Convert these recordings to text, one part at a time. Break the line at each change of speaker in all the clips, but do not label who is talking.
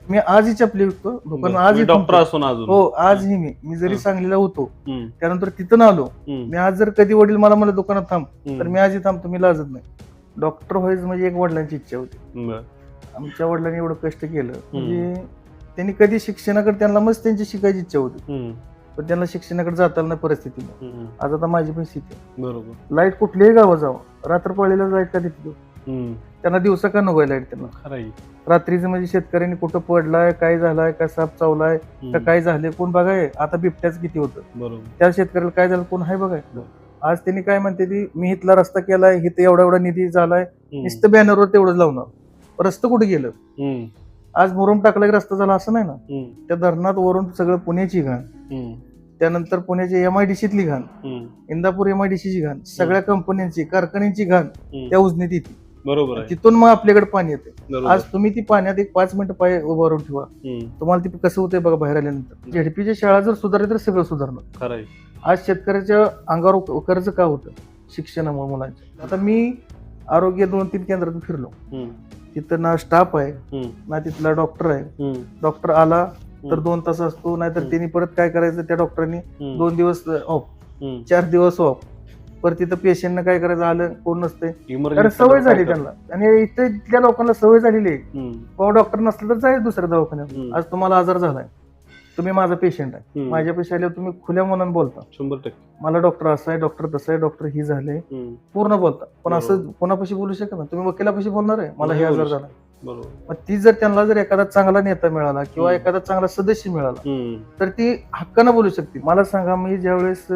मी आजही चपली विकतो दुकान, आजही
डॉक्टर असून अजून
हो आजही मी जरी सांगलीला होतो
हम्म,
त्यानंतर तिथं आलो,
हम्म,
मी आज जर कधी वडील मला म्हणलं दुकानात थांब
हम्म,
तर मी आजही थांबतो, मी लाजत नाही. डॉक्टर व्हायचं म्हणजे एक वडिलांची इच्छा होती.
बरं,
आमच्या वडिलांनी एवढं कष्ट केलं म्हणजे त्यांनी कधी शिक्षणाकडे, त्यांना मस्त त्यांची शिकायची इच्छा होती
हम्म,
पण त्यांना शिक्षणाकडे जाता आलं नाही परिस्थितीने.
हम्म,
आज आता माझी पण स्थिती आहे.
बरोबर,
लाईट कुठल्याही गावात जावं, रात्र पळलेला लाईट का देतो
हम्म,
त्यांना, दिवसा का नको लाईट त्यांना.
खरंय,
रात्रीचं म्हणजे शेतकऱ्यांनी कुठं पडलाय, काय झालाय, का साप चावलाय, का काय झाले, कोण बघाय. आता बिबट्याच किती होतं,
बरोबर,
त्या शेतकऱ्याला काय झालं कोण आहे बघाय. आज त्यांनी काय म्हणते ती, मी इथला रस्ता केलाय, इथं एवढा एवढा निधी झालाय, नुसतं बॅनरवर तेवढंच लावणार, रस्ता कुठे गेलं.
हम्म,
आज मुरुम टाकला की रस्ता झाला असं नाही ना.
हम्म,
त्या धरणात वरून सगळं पुण्याची घाण,
हम्म,
त्यानंतर पुण्याच्या एमआयडीसीतली घाण,
हम्म,
इंदापूर एमआयडीसीची घाण, सगळ्या कंपन्यांची कारखान्यांची घाण त्या उजनीत येते.
बरोबर आहे,
तिथून मग आपल्याकडे पाणी येते.
बरोबर,
आज तुम्ही ती पाण्यात एक 5 मिनिटं पाय उभारून ठेवा, तुम्हाला ती कसं होतंय बघा बाहेर आल्यानंतर. झेडपीच्या शाळा जर सुधारली तर सगळं सुधारणार.
खरंय,
आज शेतकऱ्याच्या अंगावर कर्ज का होतं, शिक्षणामुळे मुलांच्या. आता मी आरोग्य 2-3 केंद्रातून फिरलो, तिथं ना स्टाफ आहे ना तिथला डॉक्टर आहे. डॉक्टर आला तर 2 तास असतो, नाहीतर त्यांनी परत काय करायचं, त्या डॉक्टरांनी 2 दिवस ऑफ, 4 दिवस ऑफ. परत तिथं पेशंटनं काय करायचं, आलं कोण नसते, कारण सवय झाली त्यांना. आणि इथल्या लोकांना सवय झालेली आहे, बाबा डॉक्टर नसलं तर जायचं दुसऱ्या दवाखान्यात. आज तुम्हाला आजार झालाय, तुम्ही माझा पेशंट आहे, माझ्या पेशंट आल्यावर तुम्ही खुल्या मनानं बोलता,
100%,
मला डॉक्टर असं आहे, डॉक्टर तसं आहे, डॉक्टर ही झाले, पूर्ण बोलता. पण असं कोणापाशी बोलू शकत ना, तुम्ही वकिलापाशी बोलणार आहे मला हे आजार झाला. मग ती जर त्यांना जर एखादा चांगला नेता मिळाला किंवा एखादा चांगला सदस्य मिळाला तर ती हक्कानं बोलू शकते. मला सांगा, मी ज्यावेळेस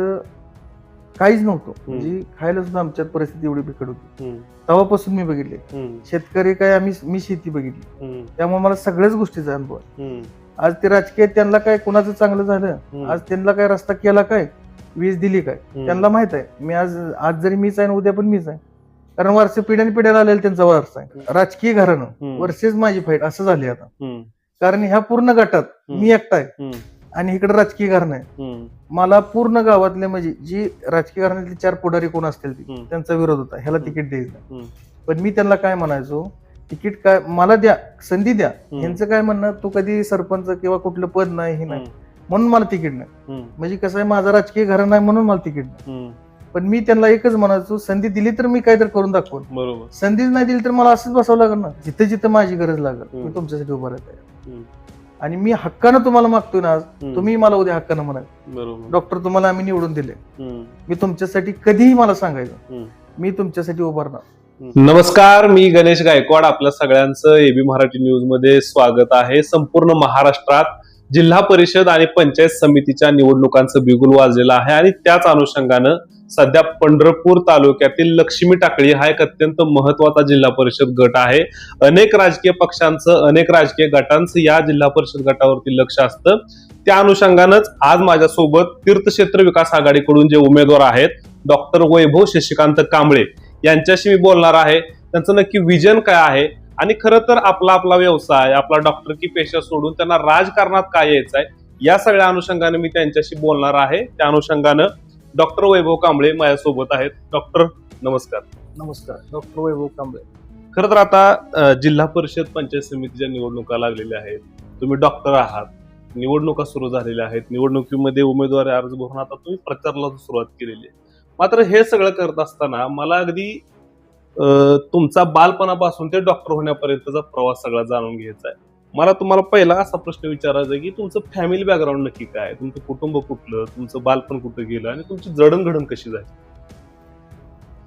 काहीच नव्हतं, म्हणजे खायला सुद्धा आमच्यात परिस्थिती एवढी बिकट होती, तेव्हापासून मी बघितले शेतकरी काय, मी शेती बघितली, त्यामुळे मला सगळ्याच गोष्टीचा अनुभव आहे. आज ते राजकीय, त्यांना काय कुणाचं चांगलं झालं, आज त्यांना काय रस्ता केला, काय वीज दिली, काय त्यांना माहित आहे. मी आज जरी मीच आहे ना, उद्या पण मीच आहे, कारण वारसे पिढ्याने पिढ्याला आलेला त्यांचा वारसा आहे. राजकीय घरानं वर्सेस माझी फाईट असं झाली आता, कारण ह्या पूर्ण गटात मी एकटा आहे आणि इकडे राजकीय घराणं आहे. मला पूर्ण गावातले म्हणजे जी राजकीय घराण्यातली 4 पुढारी कोण असतील त्यांचा विरोध होता, ह्याला तिकीट द्यायचं. पण मी त्यांना काय म्हणायचो, तिकीट काय मला द्या, संधी द्या. ह्यांचं काय म्हणणं, तू कधी सरपंच किंवा कुठलं पद नाही, हे नाही म्हणून मला तिकीट नाही. म्हणजे कसं आहे, माझा राजकीय घराणं नाही म्हणून मला तिकीट नाही. पण मी त्यांना एकच म्हणायचो, संधी दिली तर मी काहीतरी करून दाखवून, बरोबर. संधीच नाही दिली तर मला असंच बसावं लागेल ना, जिथे जिथे माझी गरज लागेल मी तुमच्यासाठी उभा राहत. आणि मी हक्कानं तुम्हाला मागतोय ना आज, तुम्ही मला उद्या हक्कानं म्हणाल, डॉक्टर तुम्हाला आम्ही निवडून दिले, मी तुमच्यासाठी कधीही मला सांगायचं, मी तुमच्यासाठी उभारणार.
नमस्कार, मी गणेश गायकवाड, आपल्या सगळ्यांचं एबी मराठी न्यूज मध्ये स्वागत आहे. संपूर्ण महाराष्ट्रात जिल्हा परिषद आणि पंचायत समितीच्या निवडणुकांचं बिगुल वाजलेलं आहे आणि त्याच अनुषंगानं सध्या पंढरपूर तालुक्यातील लक्ष्मी टाकळी हा एक अत्यंत महत्वाचा जिल्हा परिषद गट आहे. अनेक राजकीय पक्षांचं, अनेक राजकीय गटांचं या जिल्हा परिषद गटावरती लक्ष असतं. त्या अनुषंगानंच आज माझ्यासोबत तीर्थक्षेत्र विकास आघाडीकडून जे उमेदवार आहेत, डॉक्टर वैभव शशिकांत कांबळे, यांच्याशी मी बोलणार आहे. त्यांचं नक्की विजन काय आहे आणि खरं तर आपला व्यवसाय, आपला डॉक्टरकी पेशा सोडून त्यांना राजकारणात काय यायचं आहे, या सगळ्या अनुषंगाने मी त्यांच्याशी बोलणार आहे. त्या अनुषंगानं डॉक्टर वैभव कांबळे माझ्यासोबत आहेत. डॉक्टर नमस्कार.
नमस्कार, डॉक्टर वैभव कांबळे.
खरं तर आता जिल्हा परिषद पंचायत समितीच्या निवडणुका लागलेल्या आहेत, तुम्ही डॉक्टर आहात, निवडणुका सुरू झालेल्या आहेत, निवडणुकीमध्ये उमेदवारी अर्ज भरून आता तुम्ही प्रचाराला सुरुवात केलेली आहे. मात्र हे सगळं करत असताना मला अगदी तुमचा बालपणापासून ते डॉक्टर होण्यापर्यंतचा प्रवास सगळा जाणून घ्यायचा आहे. मला तुम्हाला पहिला असा प्रश्न विचारायचा आहे की तुमचं फॅमिली बॅकग्राऊंड नक्की काय आहे, तुमचं कुटुंब कुठलं, तुमचं बालपण कुठं गेलं आणि तुमची जडणघडण कशी झाली?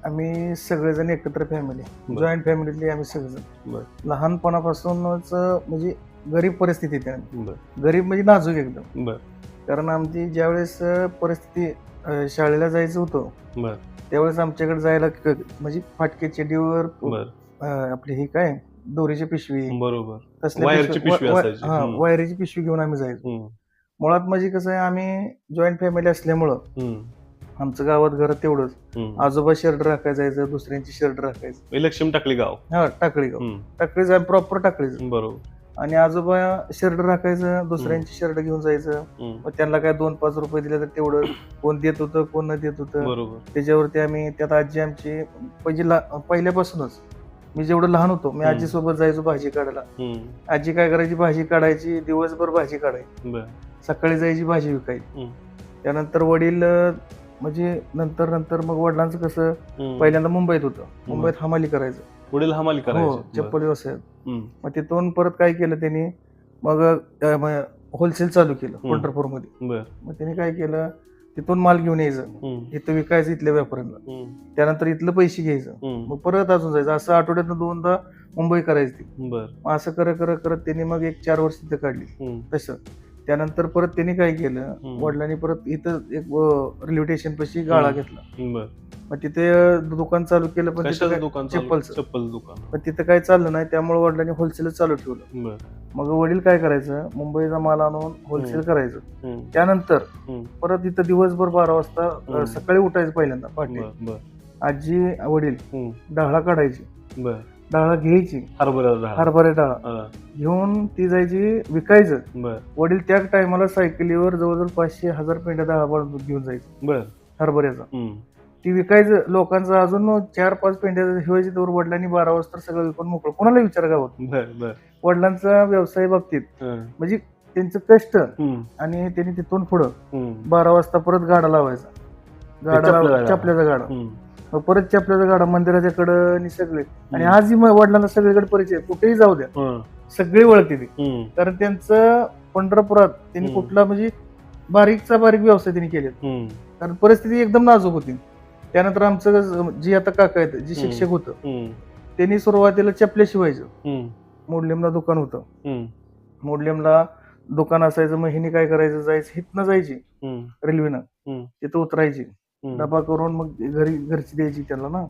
आम्ही सगळेजण एकत्र फॅमिली, जॉईंट फॅमिलीतली आम्ही सगळेजण. लहानपणापासूनच म्हणजे गरीब परिस्थिती, गरीब म्हणजे नाजूक एकदम. कारण आमची ज्यावेळेस परिस्थिती, शाळेला जायचं होतं त्यावेळेस आमच्याकडे जायला म्हणजे फाटके चेडीवर आपली ही काय दोरीची पिशवी, बरोबर, वायरीची पिशवी घेऊन आम्ही जायचो. मुळात म्हणजे कसं आहे, आम्ही जॉईंट फॅमिली असल्यामुळं आमचं गावात घर तेवढंच, आजोबा शर्ट राखायला जायचं, दुसऱ्यांची शर्ट राखायचं.
लक्ष्मी टाकळी गाव,
टाकळी गाव, टाकळी जाय प्रॉपर टाकळीच, बरोबर. आणि आजोबा शर्ट राखायचं, दुसऱ्यांची शर्ट घेऊन जायचं. मग त्यांना काय 2-5 रुपये दिले तर तेवढं कोण देत होतं, कोण न देत होतं, त्याच्यावरती आम्ही, त्यात आजी आमची पहिल्यापासूनच मी जेवढं लहान होतो मी
हम्म.
आजीसोबत जायचो भाजी काढायला. आजी काय करायची, भाजी काढायची, दिवसभर भाजी काढायची, सकाळी जायची भाजी विकायची. त्यानंतर वडील म्हणजे नंतर मग वडिलांचं कसं पहिल्यांदा मुंबईत होतं, मुंबईत हमाली करायचं.
वडील हमाली
हो,
करायचे.
चप्पल व्यवसायात. मग तिथून परत काय केलं त्यांनी, मग होलसेल चालू केलं पंढरपूरमध्ये. मग त्यांनी काय केलं, तिथून माल घेऊन यायचं, इथं विकायचं इथल्या व्यापाऱ्यांना, त्यानंतर इथलं पैसे घ्यायचं, मग परत अजून जायचं, असं आठवड्यातनं 2दा मुंबई करायची. मग असं करत त्यांनी मग 1-4 वर्ष तिथं काढली तसं. त्यानंतर परत त्यांनी काय केलं, वडिलांनी परत इथं एक रेल्वे स्टेशन पाशी गाळा घेतला. मग तिथे दुकान चालू केलं, पण चप्पलचं
दुकान.
पण तिथं काय चाललं नाही, त्यामुळे वडिलांनी होलसेलच चालू ठेवलं. मग वडील काय करायचं, मुंबईचा माल आणून होलसेल करायचं. त्यानंतर परत इथं दिवसभर 12 वाजता सकाळी उठायचं पहिल्यांदा पहाटे. आजी वडील डाळा काढायची, डाळा घ्यायची, हरभरा डाळा घेऊन ती जायची विकायचं. वडील त्या टायमाला सायकलीवर जवळजवळ 500-1000 पेंड्या डाळा बाळून घेऊन जायचं हरभऱ्याचा. ती विकायचं, लोकांचं अजून 4-5 पेंड्या ठेवायची. तर वडिलांनी 12 वाजता सगळं विकून मोकळं, कोणाला विचार गावात. वडिलांचा व्यवसाय बाबतीत म्हणजे त्यांचं कष्ट, आणि त्यांनी तिथून पुढं 12 वाजता परत गाडा लावायचा, चपल्याचा गाडा, परत चपल्याचा गाडा मंदिराच्या कडं आणि सगळे. आणि आजही वडिलांना सगळीकडे परिचय, कुठेही जाऊ द्या सगळी ओळखते ती, कारण त्यांचं पंढरपुरात त्यांनी कुठला म्हणजे बारीकचा बारीक व्यवसाय त्यांनी केले, कारण परिस्थिती एकदम नाजूक होती. त्यानंतर आमचं जी आता काका आहेत, जे शिक्षक होतं, त्यांनी सुरुवातीला चपल्या शिवायचं. मोडलेमला दुकान होतं, मोडलेमला दुकान असायचं. मग हिने काय करायचं, जायचं हिथनं जायची रेल्वेनं, तिथं उतरायची, डबा करून मग घरची द्यायची त्यांना ना.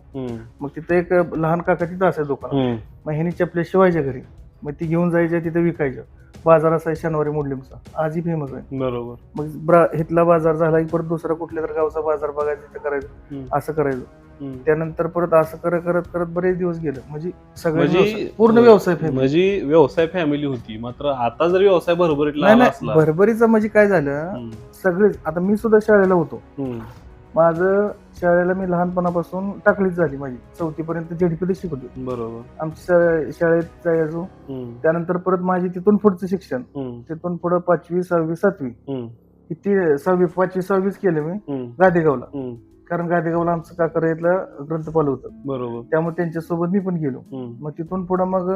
मग तिथं एक लहान काका तिथं असायचं दुकान, मग हिने चपल्या शिवायच्या घरी, मग ती घेऊन जायच्या, तिथं विकायच्या. बाजार असायचा शनिवारी मोडलीमचा, आजही फेमस आहे.
बरोबर.
मग हिथला बाजार झाला की परत दुसरा कुठल्या तर गावचा बाजार बघायचा, तिथं करायचं, असं करायचं. त्यानंतर परत असं करत बरेच दिवस गेले. म्हणजे सगळे पूर्ण व्यवसाय फॅमिली,
म्हणजे व्यवसाय फॅमिली होती. मात्र आता जर व्यवसाय भरभरीतला
भरभरीचा म्हणजे काय झालं, सगळेच. आता मी सुद्धा शाळेला होतो, माझं शाळेला मी लहानपणापासून टाकलीच झाली माझी, 4थी पर्यंत जेडपीला शिकवली.
बरोबर.
आमच्या शाळेत जायचो. त्यानंतर परत माझी तिथून पुढचं शिक्षण, तिथून पुढं 5वी 6वी 7वी किती 6वी 5वी 6वीच केलं मी गादेगावला, कारण गादेगावला आमचं काकारातलं ग्रंथपाल होतं.
बरोबर.
त्यामुळे त्यांच्यासोबत मी पण गेलो. मग तिथून पुढं मग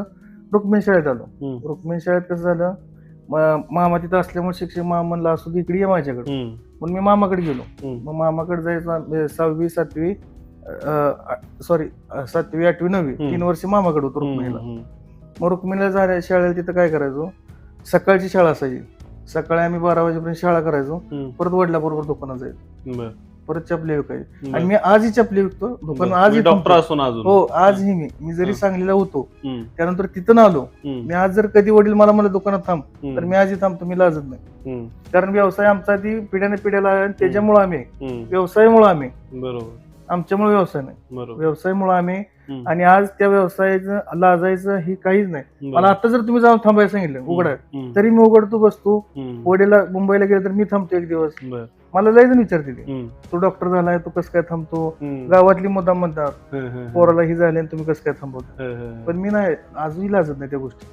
रुक्मिणी शाळेत आलो. रुक्मिणी शाळेत कसं झालं, मामा तिथं असल्यामुळे शिक्षक मामा म्हणला असू दे इकडे ये माझ्याकडे, म्हणून मी मामाकडे गेलो. मग मामाकडे जायचं 6वी 7वी 7वी 8वी 9वी 3 वर्ष मामाकडे होतो रुक्मिणीला. मग रुक्मिणीला झाल्या शाळेला तिथं काय करायचो, सकाळची शाळा असायची, सकाळी आम्ही 12 वाजेपर्यंत शाळा करायचो, परत वडिलाबरोबर दुकानात जायचो, परत चपली विकायची. आणि मी आजही चपली विकतो, दुकान आजही
डॉक्टर असून अजून.
हो, आजही मी जरी सांगलीला होतो, त्यानंतर तिथं आलो, मी आज जर कधी वडील मला दुकानात थांब, तर मी आजही थांबतो, मी लाजत नाही. कारण व्यवसाय आमचा ती पिढ्याने पिढ्याला आहे, त्याच्यामुळे आम्ही व्यवसायामुळे आम्ही,
बरोबर,
आमच्यामुळे व्यवसाय नाही, व्यवसायामुळे आम्ही. आणि आज त्या व्यवसायाचं लाजायचं ही काहीच नाही. मला आता जर तुम्ही जाऊन थांबायला सांगितलं उघडाय, तरी मी उघडतो, बसतो. वडीला मुंबईला गेलं तर मी थांबतो एक दिवस. मला लय जण विचारते, तू डॉक्टर झालाय, तू कसं काय थांबतो, गावातली मुद्दाम म्हणतात, पोराला ही झाली तुम्ही कसं काय थांबवतो. पण मी नाही, आजही लाजत नाही त्या गोष्टी.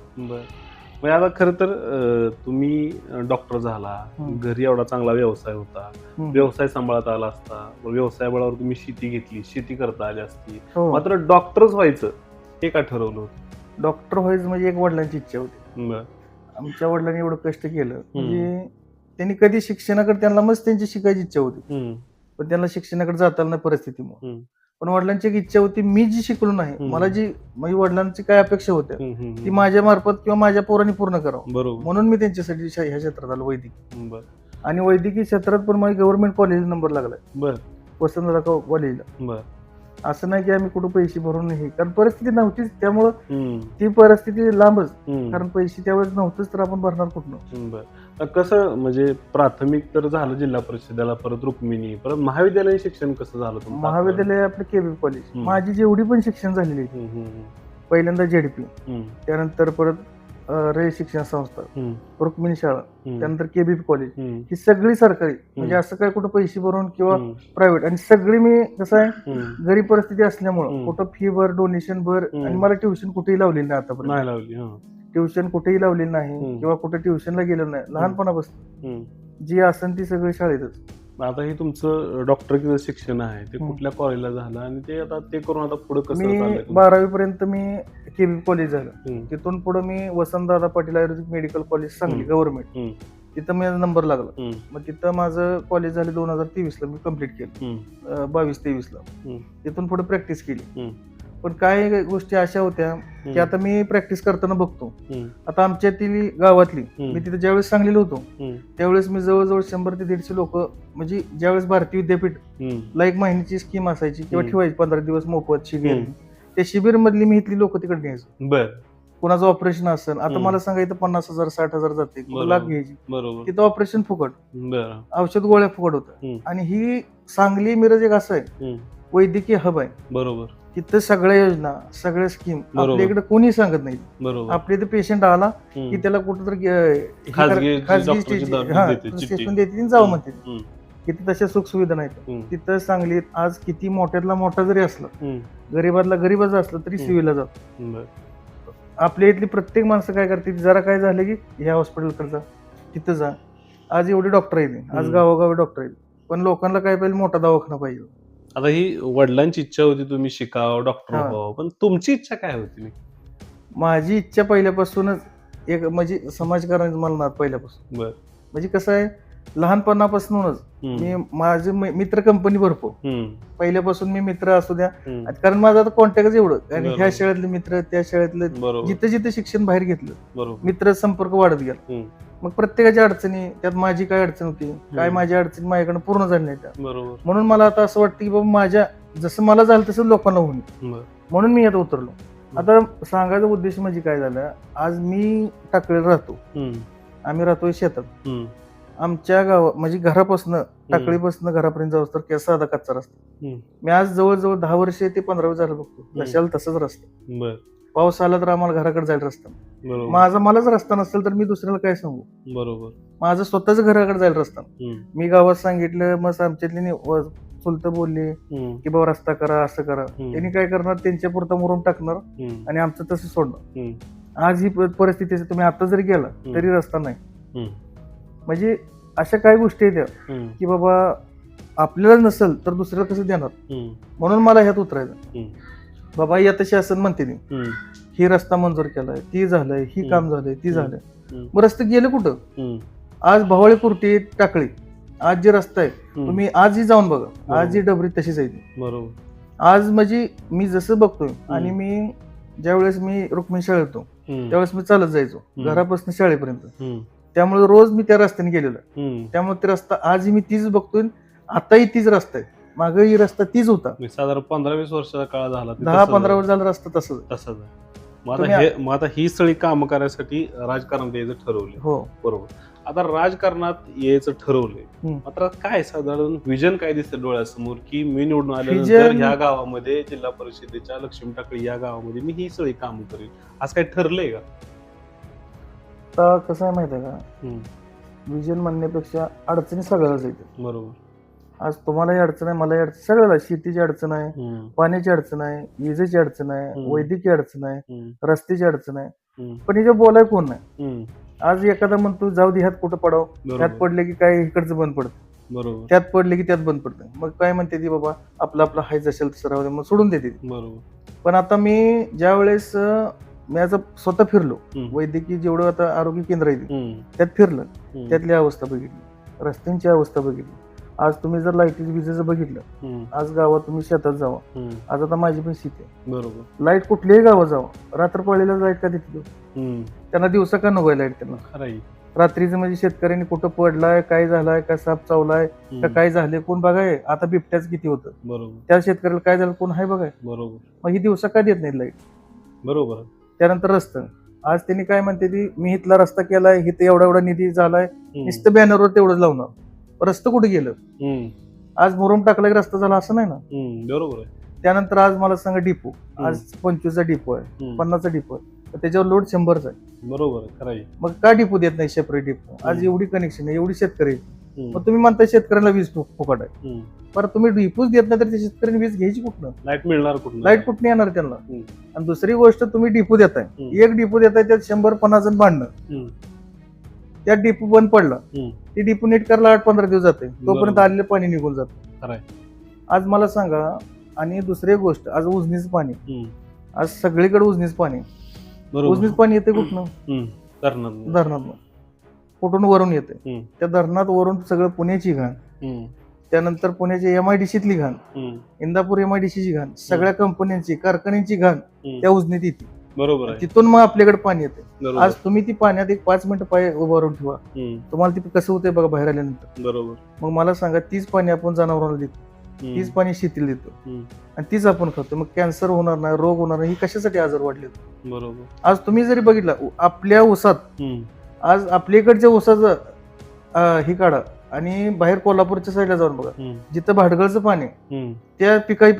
म्हणजे आता खरं तर तुम्ही डॉक्टर झाला, घरी एवढा चांगला व्यवसाय होता, व्यवसाय सांभाळता आला असता, व्यवसाय बळावर तुम्ही शेती घेतली, शेती करता आली असती, मात्र डॉक्टरच व्हायचं हे का ठरवलं होतं?
डॉक्टर व्हायचं म्हणजे एक वडिलांची इच्छा होती. आमच्या वडिलांनी एवढं कष्ट केलं, म्हणजे त्यांनी कधी शिक्षणाकडे, त्यांना मस्त त्यांची शिकायची इच्छा होती, पण त्यांना शिक्षणाकडे जाता नाही परिस्थितीमुळे. पण वडिलांची एक इच्छा होती, मी जी शिकलो नाही, मला जी म्हणजे वडिलांची काय अपेक्षा होत्या ती माझ्या मार्फत किंवा माझ्या पोरांनी पूर्ण करावं, म्हणून मी त्यांच्यासाठी ह्या क्षेत्रात आलो, वैद्यकीय. आणि वैद्यकीय क्षेत्रात पण माझी गव्हर्नमेंट कॉलेज नंबर लागलाय, वसंतराव कॉलेजला. असं नाही की आम्ही कुठं पैसे भरून नाही, कारण परिस्थिती नव्हतीच, त्यामुळं ती परिस्थिती लांबच, कारण पैसे त्यावेळेस नव्हतेच, तर आपण भरणार कुठनं.
कसं म्हणजे प्राथमिक तर झालं जिल्हा परिषदेला, परत रुक्मिणी, परत महाविद्यालयीन शिक्षण कसं झालं?
महाविद्यालय आपलं केबी कॉलेज. माझी जेवढी पण शिक्षण झालेली, पहिल्यांदा जेडपी, त्यानंतर परत रे शिक्षण संस्था,
हम्म.
रुक्मिणी शाळा,
हम्म.
त्यानंतर केबीपी कॉलेज,
हम्म.
ही सगळी सरकारी, म्हणजे असं काय कुठं पैसे भरून किंवा
हम्म.
प्रायव्हेट, आणि सगळी मी कसं आहे
हम्म.
गरीब परिस्थिती असल्यामुळं
हम्म.
कुठं फी भर, डोनेशन भर,
हम्म.
आणि मला ट्युशन कुठेही लावलेली नाही आतापर्यंत.
नाही लावली. हा.
ट्युशन कुठेही लावलेली नाही
हम्म.
किंवा कुठे ट्युशनला गेलो नाही लहानपणापासून.
हम्म.
जी असेल ती सगळी शाळेतच.
आता हे तुमचं डॉक्टरकीचं शिक्षण आहे ते
हम्म.
कुठल्या कॉलेजला झालं आणि ते आता ते करून आता पुढे कसं
मी
चाललंय तुमचं?
12वी पर्यंत मी केबीपी कॉलेज झालं.
हम्म.
तिथून पुढे मी वसंतदादा पाटील आयुर्वेदिक मेडिकल कॉलेज सांगली
हम्म.
गव्हर्नमेंट,
हम्म.
तिथं माझा नंबर लागला.
हम्म.
मग तिथं माझं कॉलेज झालं 2023 ला, मी कम्प्लीट केलं
हम्म.
22-23 ला.
हम्म.
तिथून पुढे प्रॅक्टिस केली.
हम्म.
पण काही गोष्टी अशा होत्या की आता मी प्रॅक्टिस करताना बघतो,
हम्म.
आता आमच्यातील गावातली,
हम्म.
मी तिथे ज्यावेळेस सांगलेलो होतो
हम्म.
त्यावेळेस मी जवळजवळ 100 ते 150 लोक, म्हणजे ज्यावेळेस भारतीय विद्यापीठ
हम्म.
ला 1 महिन्याची स्कीम असायची किंवा
हम्म.
ठेवायची 15 दिवस मोफत शिबिर,
हम्म.
त्या शिबिर मधली मी इथली लोक तिकडे न्यायचो.
बर.
कोणाचं ऑपरेशन असेल, आता
हम्म.
मला सांगायचं 50,000 60,000 जाते,
बरोबर.
लाख घ्यायची,
बरोबर.
तिथं ऑपरेशन फुकट,
बर.
औषध गोळ्या फुकट होतं.
हम्म.
आणि ही सांगली मिरज एक असं आहे
हम्म.
वैद्यकीय हब आहे,
बरोबर.
तिथं सगळ्या योजना, सगळ्या स्कीम
बरोबर.
आपल्या इकडे कोणी सांगत नाही.
बरोबर.
आपल्या इथे पेशंट आला
हम्म.
की त्याला कुठेतरी
खाजगी डॉक्टरची देते, चिठ्ठी.
स्टेशन देते जावं म्हणते.
हम्म.
तिथे तशा सुख सुविधा नाहीत.
हम्म.
तिथं सांगलीत आज किती मोठ्यातला मोठा जरी असला,
हम्म.
गरीबातला गरीबच असला तरी
हम्म.
सिव्हिलला जातो.
बर.
आपल्या इथली प्रत्येक माणसं काय करते, जरा काय झालं की ह्या हॉस्पिटलकडे जा, तिथं जा. आज एवढे डॉक्टर आहेत, आज
हम्म.
गावोगावी डॉक्टर आहेत, पण लोकांना काय पाहिजे, मोठा दवाखाना पाहिजे.
आता ही वडिलांची इच्छा होती तुम्ही शिकावं, डॉक्टर
हा.
व्हावं, पण तुमची इच्छा काय होती?
माझी इच्छा पहिल्यापासूनच एक म्हणजे समाजकारणाचं मला नाद पहिल्यापासून.
बर.
म्हणजे कसं आहे, लहानपणापासूनच मी माझे मित्र कंपनी भरपूर पहिल्यापासून, मी मित्र असू द्या, कारण माझं आता कॉन्टॅक्टच एवढं, आणि ह्या शाळेतले मित्र, त्या शाळेतले, जिथं जिथं शिक्षण बाहेर घेतलं, मित्र संपर्क वाढत गेला. मग प्रत्येकाच्या अडचणी, त्यात माझी काय अडचण होती, काय माझ्या अडचणी माझ्याकडे पूर्ण झाल्या नाही त्या. म्हणून मला आता असं वाटतं की बाबा माझ्या जसं मला झालं तसं लोकांना होईल, म्हणून मी यात उतरलो. आता सांगायचा उद्देश म्हणजे काय झालं, आज मी टाकळीला राहतो, आम्ही राहतोय शेतात. आमच्या गावात म्हणजे घरापासून, टाकळीपासून घरापर्यंत जाऊ तर साधा कच्चा रस्ता. मी आज जवळजवळ 10 वर्ष ते 15 वर्ष झालं बघतो, जशाला तसाच रस्ता. पाऊस आला तर आम्हाला घराकडे जायला रस्ता. मलाच रस्ता नसेल तर मी दुसऱ्याला काय सांगू.
बरोबर.
माझं स्वतःच घराकडे जायला रस्ता. मी गावात सांगितलं, मग आमच्यातली चुलत बोलली की बाबा रस्ता करा, असं करा. त्यांनी काय करणार, त्यांच्या पुरता मुरुम टाकणार आणि आमचं तसं सोडणार. आज ही परिस्थिती, तुम्ही आता जरी गेला तरी रस्ता नाही. म्हणजे अशा काही गोष्टी आहेत की बाबा आपल्याला नसेल तर दुसऱ्याला कसं देणार. म्हणून मला ह्यात उतरायचं. बाबा आता शासन म्हणते ही रस्ता मंजूर केलाय, ती झालंय, ही काम झालंय, ती झालंय, मग रस्ते गेले कुठं. आज भवाळी कुर्टी टाकळी, आज जे रस्ता आहे तुम्ही आजही जाऊन बघा, आज जी डबरी तशीच आहे.
बरोबर.
आज म्हणजे मी जसं बघतोय, आणि मी ज्यावेळेस मी रुक्मिणी शाळेत होतो त्यावेळेस मी चालत जायचो घरापासून शाळेपर्यंत, त्यामुळे रोज मी त्या रस्त्याने गेलेलो. त्यामुळे ते रस्ता आजही मी तीच बघतोय, आताही तीच रस्ता आहे, मागही रस्ता तीच होता.
साधारण 15-20 वर्षाचा काळ झाला,
10-15 वर्ष झाला रस्ता तसंच.
मग आता ही सगळी काम करायसाठी राजकारणात यायचं ठरवलं.
हो
बरोबर. आता राजकारणात यायचं ठरवलंय, मात्र काय साधारण विजन काय दिसतं डोळ्यासमोर की मी निवडून आल्यानंतर ह्या गावामध्ये, जिल्हा परिषदेच्या लक्ष्मी टाकळी या गावामध्ये मी ही सगळी काम करेन, आज काय ठरलंय का?
आता कसं आहे माहिती आहे का, विजन म्हणण्यापेक्षा अडचणी सगळ्यालाच येते.
बरोबर.
आज तुम्हालाही अडचण आहे, मलाही अडचण, सगळ्याला. शेतीची अडचण आहे, पाण्याची अडचण आहे, विजेची अडचण आहे, वैद्यकीय अडचण आहे, रस्त्याची अडचण आहे, पण हिच्या बोलाय कोण नाही. आज एखादा म्हणतो जाऊ दे, ह्यात कुठं पडावं, त्यात पडले की काय इकडचं बंद पडतं,
बरोबर,
त्यात पडले की त्यात बंद पडतं. मग काय म्हणते ती, बाबा आपलं आपलं हाय जसेल तसं राहू दे, मग सोडून देते.
बरोबर.
पण आता मी ज्या वेळेस मी आता स्वतः फिरलो, वैद्यकीय जेवढं आता आरोग्य केंद्र आहे त्यात फिरलं, त्यातली अवस्था बघितली, रस्त्यांची अवस्था बघितली. आज तुम्ही जर लाईटीचं विजेचं बघितलं, आज गावात तुम्ही शेतात जावा, आज आता माझी पण शेती आहे, बरोबर, लाईट कुठल्याही गावात जावा, रात्र पडलेला लाईट का देते, त्यांना दिवसा का नको लाईट, त्यांना रात्रीचं म्हणजे शेतकऱ्यांनी कुठं पडलाय, काय झालाय, काय साप चावलाय का काय झाले कोण बघाय. आता बिबट्याच किती होतं, बरोबर, त्या शेतकऱ्याला काय झालं कोण आहे बघाय, बरोबर. मग ही दिवसा का देत नाही लाईट, बरोबर. त्यानंतर रस्ता, आज त्यांनी काय म्हणते ती, मी इथला रस्ता केलाय, इथं एवढा एवढा निधी झालाय, नुसतं बॅनरवर तेवढंच लावणार, रस्ता कुठे गेलं. आज मुरुम टाकला की रस्ता झाला असं नाही ना, बरोबर आहे. त्यानंतर आज मला सांगा डिपो, आज 25चा डिपो आहे, 50चा डिपो आहे, तर त्याच्यावर लोड 100चा आहे.
बरोबर आहे, खरं आहे.
मग का डिपो देत नाही सेपरेट डिपो? आज एवढी कनेक्शन आहे, एवढी शेतकरी आहेत.
हम्म.
मग तुम्ही म्हणता शेतकऱ्याला वीज फुकट आहे,
हम्म.
बरं तुम्ही डिपोच देत नाही तर त्या शेतकऱ्यांनी वीज घ्यायची कुठनं?
लाईट मिळणार कुठून?
लाईट कुठून येणार त्यांना?
हम्म.
आणि दुसरी गोष्ट, तुम्ही डिपो देताय,
हम्म.
एक डिपो देताय त्यात 150 जण भांडणं,
हम्म.
त्यात डिपो बंद पडला,
हम्म.
ती डिपो नीट करायला 8-15 दिवस जाते, तोपर्यंत
बरोबर.
आलेलं पाणी निघून जातं.
खरं आहे.
आज मला सांगा, आणि दुसरी एक गोष्ट, आज उजनीचं पाणी,
हम्म.
आज सगळीकडे उजनीच पाणी,
बरोबर.
उजनीच पाणी येते कुठनं?
हम्म. धरणात.
धरणात. कुठून? वरून येते.
हम्म.
त्या धरणात वरून सगळं पुण्याची घाण,
हम्म.
त्यानंतर पुण्याच्या MIDCतली घाण,
हम्म.
इंदापूर MIDCची घाण, सगळ्या कंपन्यांची, कारखान्यांची घाण
हम्म.
त्या उजनीत येते.
बरोबर आहे.
तिथून मग आपल्याकडे पाणी येते.
बरोबर.
आज तुम्ही ती पाण्यात एक 5 मिनिटं पाय उभारून ठेवा,
हम्म.
तुम्हाला ती कसं होतंय बघा बाहेर आल्यानंतर.
बरोबर.
मग मला सांगा, तीच पाणी आपण जनावरांना देतो,
हम्म.
तीच पाणी शेतीला देतो,
हम्म.
आणि तीच आपण खातो. मग कॅन्सर होणार नाही, रोग होणार नाही, ही कशासाठी आजार वाढले?
बरोबर.
आज तुम्ही जरी बघितलं आपल्या ऊसात,
हम्म.
आज आपल्याकडच्या ऊसाचं ही काढा आणि बाहेर कोल्हापूरच्या साईडला जाऊन बघा,
हम्म.
जिथं भाडगळचं पाणी,
हम्म.
त्या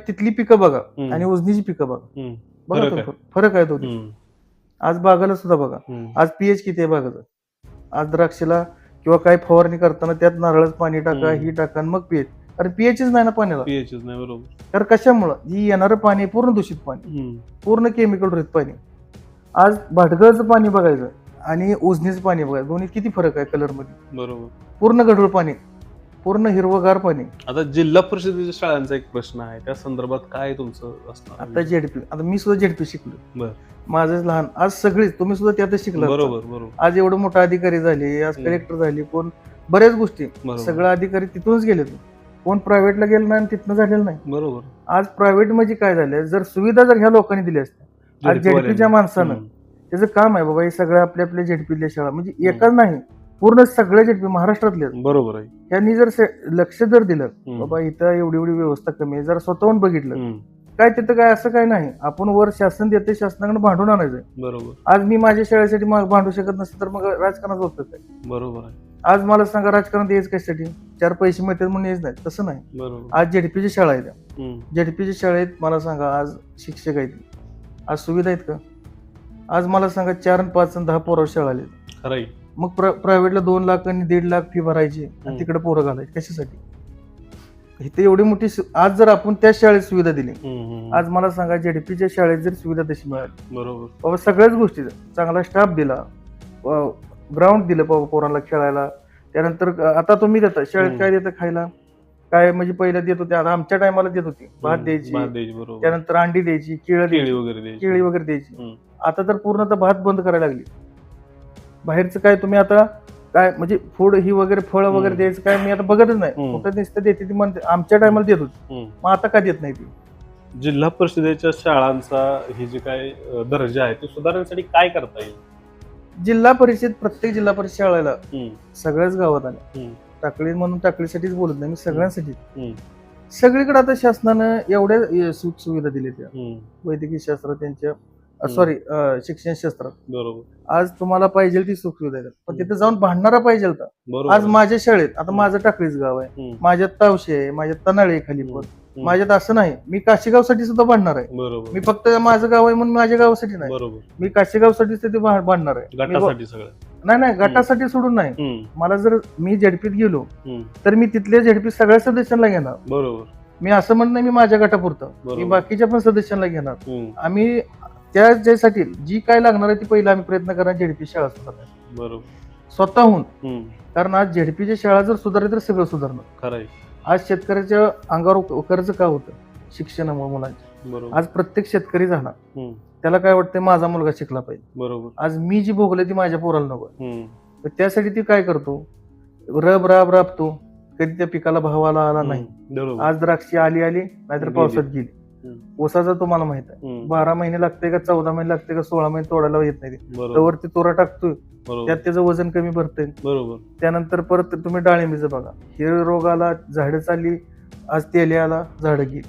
तिथली पिकं बघा
हम्म.
आणि उजनीची पिकं बघा,
हम्म.
बघा
फरक
तो
आहे.
फरक आहे तो.
हम्म.
आज बागाला सुद्धा बघा,
हम्म.
आज pH किती आहे बागाचं, आज द्राक्षाला किंवा काय फवारणी करताना त्यात नारळाचं पाणी टाका,
हम्म.
ही टाका, आणि मग pH. अरे pHच नाही ना पाण्याला.
pH च नाही. बरोबर.
तर कशामुळं? ही येणारं पाणी पूर्ण दूषित पाणी,
हम्म.
पूर्ण केमिकल रहित पाणी. आज भाटगळचं पाणी बघायचं आणि उजनीचं पाणी बघायचं, दोन्ही किती फरक आहे कलर मध्ये.
बरोबर.
पूर्ण गढूळ पाणी, पूर्ण हिरवगार पाणी.
आता जिल्हा परिषदेच्या शाळांचा एक प्रश्न आहे, त्या संदर्भात काय तुमचं असणार?
आता ZP, आता मी सुद्धा ZP शिकलो,
बर.
माझंच लहान, आज सगळीच तुम्ही सुद्धा त्यातच शिकला.
बरोबर. बरोबर.
आज एवढं मोठा अधिकारी झाले, आज
हम्म.
कलेक्टर झाले, कोण बऱ्याच गोष्टी,
बरोबर.
सगळं अधिकारी तिथूनच गेले. कोण प्रायव्हेटला गेलं नाही आणि तिथनं झालेलं नाही.
बरोबर.
आज प्रायव्हेट म्हणजे काय झालं, जर सुविधा जर ह्या लोकांनी दिल्या असत्या, आज ZPच्या माणसानं,
हम्म.
त्याचं काम आहे बाबा, हे सगळं आपल्या ZPतल्या शाळा, म्हणजे एकच नाही, पूर्ण सगळ्या ZP महाराष्ट्रातले,
बरोबर आहे.
त्यांनी जर लक्ष जर दिलं,
हम्म.
बाबा इथं एवढी एवढी व्यवस्था कमी आहे, जर स्वतःहून बघितलं,
हम्म.
काय तिथं काय असं काय नाही, आपण वर शासन देते, शासनाकडे भांडून आणायचं.
बरोबर.
आज मी माझ्या शाळेसाठी भांडू शकत नसतं तर मग राजकारणात होतं काय?
बरोबर आहे.
आज मला सांगा, राजकारणात यायचं कशासाठी? 4 पैसे मिळतात म्हणून यायच नाही, तसं नाही.
बरोबर.
आज ZPची शाळा आहे,
हम्म.
ZPच्या शाळेत मला सांगा, आज शिक्षक आहेत, आज सुविधा आहेत का? आज मला सांगा, 4 आणि 5 आणि 10 पोरं शाळा आली,
खरं आहे.
मग प्रायव्हेटला 2 लाख आणि 1.5 लाख फी भरायची आणि
हम्म.
तिकडे पोरं घालायची कशासाठी? इथे एवढी मोठी आज जर आपण त्या शाळेत सुविधा दिली,
हम्म.
आज मला सांगा, ZPच्या शाळेत जर सुविधा तशी मिळाली,
बरोबर.
बाबा सगळ्याच गोष्टी, चांगला स्टाफ दिला, ग्राउंड दिलं बाबा पोरांना खेळायला, त्यानंतर आता तुम्ही देता शाळेत
हम्म.
काय देता खायला, काय म्हणजे पहिला देत होते, आता आमच्या टायमाला देत होती, भात द्यायची,
भात द्यायची. बरोबर.
त्यानंतर अंडी द्यायची,
केळी
द्यायची,
वगैरे द्यायची.
केळी वगैरे द्यायची.
हम्म.
आता तर पूर्ण भात बंद करायला लागली. बाहेरचं काय तुम्ही आता काय म्हणजे फूड ही वगैरे फळं वगैरे
हम्म.
द्यायचं काय मी आता बघतच नाही,
हम्म.
कुठं नुसतं देते ती म्हणते, आमच्या टायमाला देत होती,
हम्म.
मग आता का देत नाही ती?
जिल्हा परिषदेच्या शाळांचा ही जी काय दर्जा आहे ते सुधारण्यासाठी काय करता येईल?
जिल्हा परिषद, प्रत्येक जिल्हा परिषद शाळेला
हम्म.
सगळ्याच गावात आल्या,
हम्म.
टाकळी म्हणून टाकळीसाठीच बोलत नाही मी, सगळ्यांसाठी.
हम्म.
सगळीकडे आता शासनानं एवढ्या सुख सुविधा दिल्या त्या
हम्म.
वैद्यकीय शास्त्र त्यांच्या सॉरी शिक्षण शास्त्रात.
बरोबर.
आज तुम्हाला पाहिजे ती सुख सुविधा आहेत, पण तिथे जाऊन भांडणारा पाहिजे होता.
बरोबर.
आज माझ्या शाळेत, आता माझं टाकळीच गाव आहे,
हम्म.
माझ्यात तावशे आहे, माझ्यात तनाळे आहे खाली, पण
हम्म.
माझ्यात असं नाही मी काशीगावसाठी सुद्धा भांडणार आहे.
बरोबर.
मी फक्त माझं गाव आहे म्हणून माझ्या गावासाठी नाही,
बरोबर.
मी काशीगावसाठी तिथे भांडणार आहे.
गटासाठी सगळं.
नाही गटासाठी सोडून नाही,
हम्म.
मला जर मी ZPत गेलो
हम्म.
तर मी तिथल्या ZP सगळ्या सदस्यांना घेणार.
बरोबर.
मी असं म्हणत नाही मी माझ्या गटापुरतं,
बरोबर.
मी बाकीच्या पण सदस्यांना घेणार.
हम्म.
आम्ही त्यासाठी जी काय लागणार आहे ती पहिला आम्ही प्रयत्न करणार ZP शाळा सुधारण्याचा
बरोबर.
स्वतःहून.
हम्म.
कारण आज ZPच्या शाळा जर सुधारली तर सगळं सुधारणार.
खरं आहे.
आज शेतकऱ्याच्या अंगावर कर्ज का होतं? शिक्षणामुळे मुलांच्या.
बरोबर.
आज प्रत्येक शेतकरी झाला,
हम्म.
त्याला काय वाटतंय माझा मुलगा शिकला पाहिजे.
बरोबर.
आज मी जी भोगले ती माझ्या पोराला नको.
हम्म.
तर त्यासाठी ती काय करतो, राबतो, कधी त्या पिकाला भाव आला नाही.
बरोबर.
आज द्राक्षी आली नाहीतर
गेली.
पावसात गेली.
हम्म.
ऊसाचा तुम्हाला माहित आहे,
हम्म.
12 महिने लागते का 14 महिने लागते का 16 महिने तोडायला येत नाही.
बरोबर.
त्यावरती तोरा टाकतोय,
बरोबर.
त्यात त्याचं वजन कमी भरतंय.
बरोबर.
त्यानंतर परत तुम्ही डाळिंबीचं बघा, हिर रोग आला, झाडं चालली, आज तेले आला, झाडं गेली,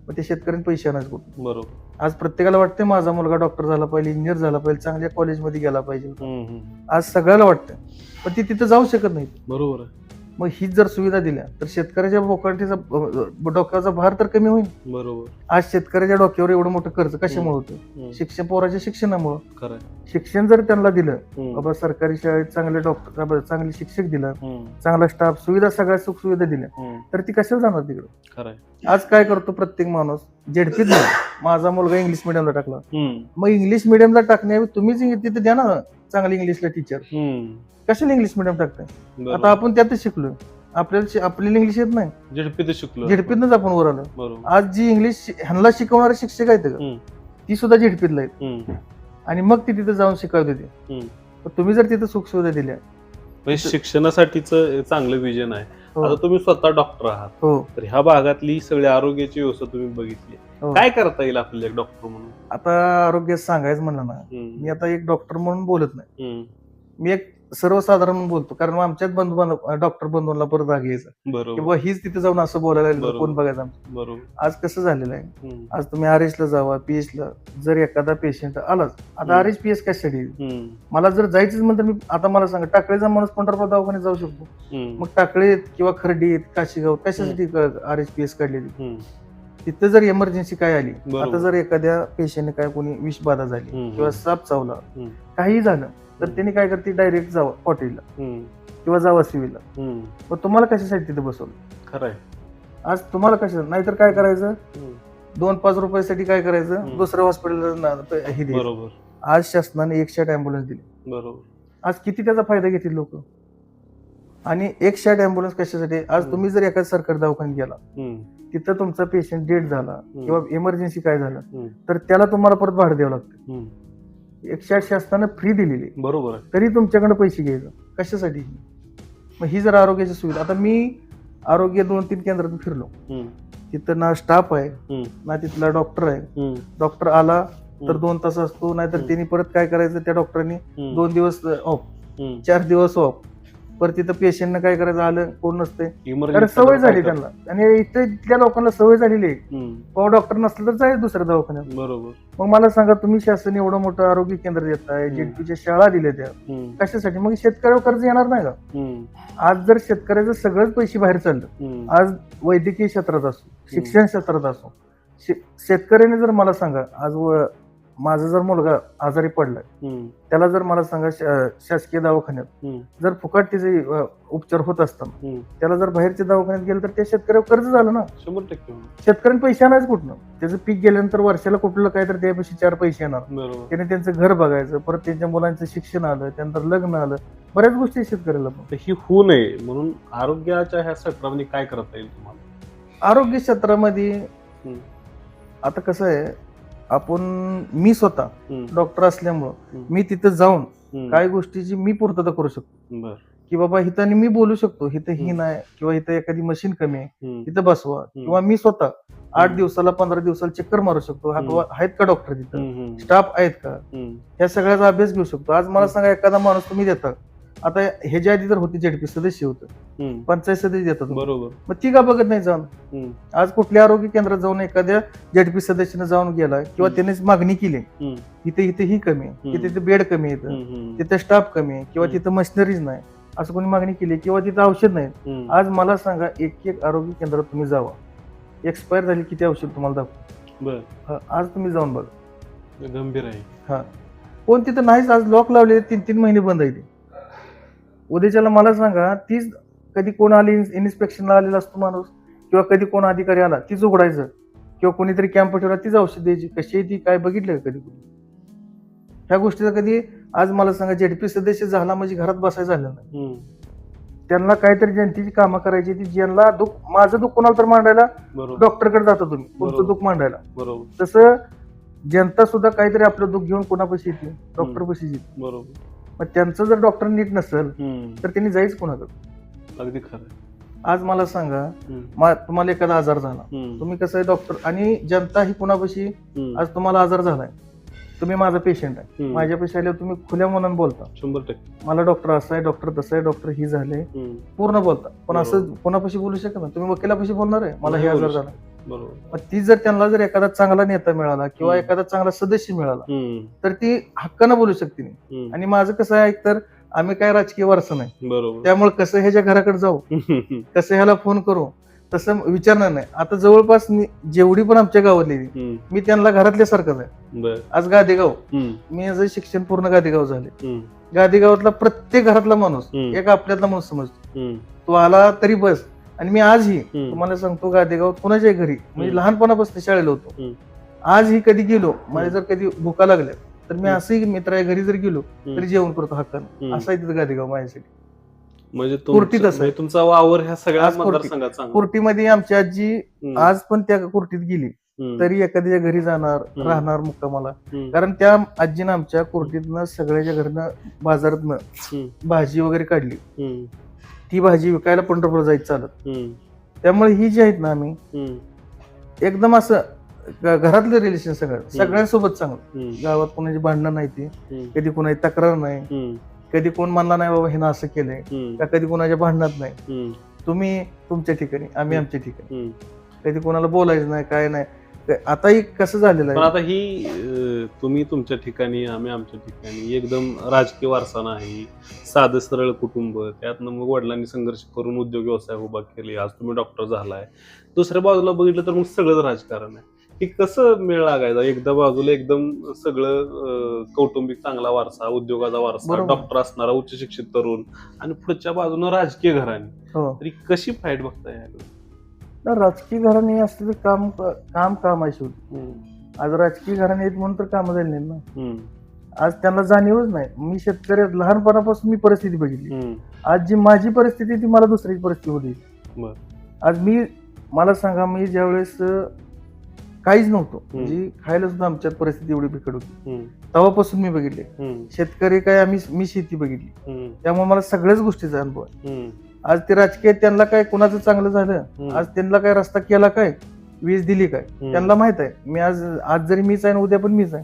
मग ते शेतकऱ्यांनी पैसे आणायचे कुठून?
बरोबर.
आज प्रत्येकाला वाटतंय माझा मुलगा डॉक्टर झाला पाहिजे, इंजिनियर झाला पाहिजे, चांगल्या कॉलेजमध्ये गेला पाहिजे.
हम्म.
आज सगळ्याला वाटतं, पण ती तिथं जाऊ शकत नाही.
बरोबर आहे.
मग हीच जर सुविधा दिल्या तर शेतकऱ्याच्या बोकाटीचा डोक्याचा भार तर कमी होईल.
बरोबर.
आज शेतकऱ्याच्या डोक्यावर एवढं मोठं कर्ज कशामुळे होतं? शिक्षण, पोराच्या शिक्षणामुळे.
खरं.
शिक्षण जर त्यांना दिलं, बाबा सरकारी शाळेत चांगले डॉक्टर, चांगले शिक्षक दिला, चांगला स्टाफ, सुविधा, सगळ्या सुख सुविधा दिल्या, तर ती कशाला जाणार तिकडे?
खरं.
आज काय करतो प्रत्येक माणूस? झेडपीत नाही, माझा मुलगा इंग्लिश मिडियमला टाकला, मग इंग्लिश मिडियमला टाकण्याऐवजी तुम्हीच तिथे द्या ना चांगली इंग्लिशला टीचर. कशाला इंग्लिश मिडियम टाकताय? आता आपण त्यातच शिकलोय, आपल्याला इंग्लिश येत नाही,
झेडपीत शिकलो,
झेडपीतच आपण वर आलो. आज जी इंग्लिश ह्यांना शिकवणारे शिक्षक आहेत का, ती सुद्धा झेडपीतला आहेत, आणि मग ती तिथे जाऊन शिकवते ते. तुम्ही जर तिथे सुख सुविधा दिल्या,
शिक्षणासाठीच चांगलं विजन आहे. आता तुम्ही स्वतः डॉक्टर आहात, तर ह्या भागातली सगळी आरोग्याची व्यवस्था तुम्ही बघितली, काय करता येईल आपल्याला एक डॉक्टर म्हणून?
आता आरोग्य सांगायचं म्हणलं ना, मी आता एक डॉक्टर म्हणून बोलत नाही, मी एक सर्वसाधारण म्हणून बोलतो, कारण आमच्याच डॉक्टर बंधूंना परत राग यायचा की बाबा हीच तिथे जाऊन असं बोलायला कोण बघायचं आमचं.
बरोबर.
आज कसं झालेलं आहे, आज तुम्ही RH ला जावा, PH ला, जर एखादा पेशंट आलाच, आता RH PH कशासाठी? मला जर जायचंच म्हणतं, मी आता मला सांगा, टाकळीचा माणूस पंढरपूर दवाखान्यात जाऊ शकतो, मग टाकळीत किंवा खर्डीत, काशीगाव कशासाठी RH PH काढलेली? तिथं जर इमर्जन्सी काय आली, आता जर एखाद्या पेशंटने काय कोणी विषबाधा झाली किंवा साप चावला, काही झालं, तर त्यांनी काय करते, डायरेक्ट जावं हॉटेलला किंवा जावा सिव्हिलला. मग तुम्हाला कशासाठी तिथे बसवलं?
खरंय.
आज तुम्हाला कशा, नाहीतर काय करायचं, 2-5 रुपयासाठी काय करायचं, दुसऱ्या हॉस्पिटलला हे द्यायचं. आज शासनाने 160 अँब्युलन्स दिली.
बरोबर.
आज किती त्याचा फायदा घेतील लोक. आणि 160 अँब्युलन्स कशासाठी? आज तुम्ही जर एखाद्या सरकारी दवाखान्यात गेला, तिथं तुमचा पेशंट डेड झाला किंवा इमर्जन्सी काय झालं, तर त्याला तुम्हाला परत भाडं द्यावं लागतं. 160 शासनानं फ्री दिलेली,
बरोबर, तरी
तुमच्याकडे पैसे घ्यायचं कशासाठी? मग ही जर आरोग्याची सुविधा, आता मी आरोग्य 2-3 केंद्रातून फिरलो, तिथं ना स्टाफ आहे, ना तिथला डॉक्टर आहे. डॉक्टर आला तर 2 तास असतो, नाहीतर त्यांनी परत काय करायचं, त्या डॉक्टरांनी 2 दिवस ऑफ, 4 दिवस ऑफ, परत तिथं पेशंटनं काय करायचं, आलं कोण नसते, कारण सवय झाली त्यांना. आणि इथल्या लोकांना सवय झालेली आहे, डॉक्टर नसलं तर जायचं दुसऱ्या दवाखान्यात.
बरोबर.
मग मला सांगा, तुम्ही शासन एवढं मोठं आरोग्य केंद्र देताय, झेडपीच्या शाळा दिल्या त्या, कशासाठी? मग शेतकऱ्यावर कर्ज येणार नाही का? आज जर शेतकऱ्याचं सगळंच पैसे बाहेर चाललं, आज वैद्यकीय क्षेत्रात असो, शिक्षण क्षेत्रात असो, शेतकऱ्याने जर मला सांगा, आज माझा जर मुलगा आजारी पडलाय, त्याला जर मला सांगा शासकीय दवाखान्यात जर फुकट त्याचे उपचार होत असताना त्याला जर बाहेरच्या दवाखान्यात गेलं, तर त्या शेतकऱ्यावर कर्ज झालं ना.
100%.
शेतकऱ्यांनी पैसे आणायचं कुठनं? त्याचं पीक गेल्यानंतर वर्षाला कुठलं काय तर त्यापाशी 4 पैसे येणार, त्याने त्यांचं घर बघायचं, परत त्यांच्या मुलांचं शिक्षण आलं, त्यानंतर लग्न आलं, बऱ्याच गोष्टी शेतकऱ्याला. पण
ही होऊ नये म्हणून आरोग्याच्या ह्या क्षेत्रामध्ये काय करता येईल तुम्हाला?
आरोग्य क्षेत्रामध्ये आता कसं आहे, मी स्वतः डॉक्टर असल्यामुळं मी तिथं जाऊन काही गोष्टीची मी पूर्तता करू शकतो, की बाबा इथं मी बोलू शकतो, इथं ही नाही, किंवा इथं एखादी मशीन कमी आहे, इथं बसवा, किंवा मी स्वतः 8 दिवसाला 15 दिवसाला चक्कर मारू शकतो, आहेत का डॉक्टर तिथं, स्टाफ आहेत का, या सगळ्याचा अभ्यास घेऊ शकतो. आज मला सांगा, एखादा माणूस तुम्ही देता, आता ह्याच्या आधी तर होती झेडपी सदस्य होतं, पंचायत सदस्य देतात, बरोबर, मग ती का बघत नाही जाऊन? आज कुठल्या आरोग्य केंद्रात जाऊन एखाद्या झेडपी सदस्याने जाऊन गेला किंवा त्याने मागणी केली, इथे ही कमी आहे, तिथे बेड कमी आहे, तिथे स्टाफ कमी आहे, किंवा तिथं मशिनरीज नाही, असं कोणी मागणी केली, किंवा तिथं औषध नाही, आज मला सांगा, एक आरोग्य केंद्रात तुम्ही जावा, एक्सपायर झाली किती औषध तुम्हाला दाखवा, आज तुम्ही जाऊन बघा,
गंभीर आहे.
हा, कोण तिथं नाहीच, आज लॉक लावले, 3-3 महिने बंद आहे. उद्याच्याला मला सांगा, तीच कधी कोण आली इन्स्पेक्शनला आलेला असतो माणूस, किंवा कधी कोण अधिकारी आला तीच उघडायचं, किंवा कोणीतरी कॅम्प ठेवला तीच औषध द्यायची, कशी आहे ती काय बघितलं कधी? ह्या गोष्टीचा कधी, आज मला सांगा, झेडपी सदस्य झाला म्हणजे घरात बसायचं झालं नाही, त्यांना काहीतरी जनतेची कामं करायची, ती ज्यांना दुःख, माझं दुःख कोणाला तर मांडायला डॉक्टरकडे जाता तुम्ही, तुमचं दुःख मांडायला, बरोबर, तसं जनता सुद्धा काहीतरी आपलं दुःख घेऊन कोणापाशी येते, डॉक्टरपाशी येते, बरोबर. मग त्यांचं जर डॉक्टर नीट नसेल तर त्यांनी जायच कोणाकडे?
अगदी खरं.
आज मला सांगा, तुम्हाला एखादा आजार झाला, तुम्ही कसं आहे डॉक्टर, आणि जनता ही कोणापाशी, आज तुम्हाला आजार झालाय, तुम्ही माझा पेशंट आहे, माझ्यापाशी आल्यावर तुम्ही खुल्या मनानं बोलता, 100%, मला डॉक्टर असं आहे, डॉक्टर तसं आहे, डॉक्टर ही झाले, पूर्ण बोलता. पण असं कोणापाशी बोलू शकत नाही, तुम्ही वकिलापाशी बोलणार आहे, मला हे आजार झाला, बरोबर. मग ती जर त्यांना जर एखादा चांगला नेता मिळाला किंवा एखादा चांगला सदस्य मिळाला, तर ती हक्कानं बोलू शकते. आणि माझं कसं आहे, एकतर आम्ही काय राजकीय वारसा नाही,
बरोबर.
त्यामुळे कसं ह्याच्या घराकडे जाऊ, कसं ह्याला फोन करू, तसं विचारणार नाही. आता जवळपास जेवढी पण आमच्या गावातली मी त्यांना घरातल्यासारखंच आहे. आज गादेगाव, मी आज शिक्षण पूर्ण गादेगाव झाले. गादेगावातला प्रत्येक घरातला माणूस एक आपल्यातला माणूस समजतो. तो आला तरी बस. आणि मी आजही तुम्हाला सांगतो, गादेगावात कोणाच्याही घरी म्हणजे लहानपणापासून शाळेला होतो, आजही कधी गेलो, मला जर कधी भुका लागल्या तर मी असंही मित्राच्या घरी जर गेलो तरी जेवण करतो हक्कानं. असं आहे तिथं गादेगाव माझ्यासाठी.
म्हणजे तुमचा वावर ह्या सगळ्या मतदारसंघात
कुर्टीमध्ये आमची आजी आज पण त्या कुर्टीत गेली तरी एखाद्या घरी जाणार, राहणार मुक्कामाला. कारण त्या आजीनं आमच्या कुर्टीतनं सगळ्याच्या घरनं बाजारातनं भाजी वगैरे काढली, ती भाजी विकायला पंढरपूर जायचं चालत. त्यामुळे ही जी आहेत ना, आम्ही एकदम असं घरातलं रिलेशन सगळ्यांसोबत चांगलं. गावात कोणाची भांडणं नाही, ती कधी कोणाची तक्रार नाही, कधी कोण म्हणला नाही बाबा हे असं केलंय का, कधी कोणाच्या भांडणात नाही. तुम्ही तुमच्या ठिकाणी, आम्ही आमच्या ठिकाणी, कधी कोणाला बोलायचं नाही, काय नाही. आता कसं झालेलं आहे,
आता ही तुम्ही तुमच्या ठिकाणी, आम्ही आमच्या ठिकाणी, एकदम राजकीय वारसा नाही, साधं सरळ कुटुंब, त्यातनं मग वडिलांनी संघर्ष करून उद्योग व्यवसाय उभा केले, आज तुम्ही डॉक्टर झालाय. दुसऱ्या बाजूला बघितलं तर मग सगळंच राजकारण आहे. की कसं मेळ लागायचा, एकदा बाजूला एकदम सगळं कौटुंबिक चांगला वारसा, उद्योगाचा वारसा, डॉक्टर असणारा उच्च शिक्षित तरुण, आणि पुढच्या बाजूनं राजकीय घराणी, तरी कशी फाईट बघताय?
राजकीय घराणे असते तर काम आहे शेवटी. आज राजकीय घराणे आहेत म्हणून तर काम झाले नाही ना. आज त्यांना जाणीवच नाही. मी शेतकरी लहानपणापासून मी परिस्थिती बघितली. आज जी माझी परिस्थिती ती मला दुसऱ्याची परिस्थिती होती. आज मला सांगा, मी ज्यावेळेस काहीच नव्हतो, म्हणजे खायला सुद्धा आमच्यात परिस्थिती एवढी बिकट होती, तेव्हापासून मी बघितले शेतकरी काय, मी शेती बघितली. त्यामुळे मला सगळ्याच गोष्टीचा अनुभव आहे. आज ते राजकीय त्यांना काय कुणाचं चांगलं झालं, आज त्यांना काय रस्ता केला, काय वीज दिली, काय त्यांना माहित आहे. मी आज जरी मीच आहे, उद्या पण मीच आहे.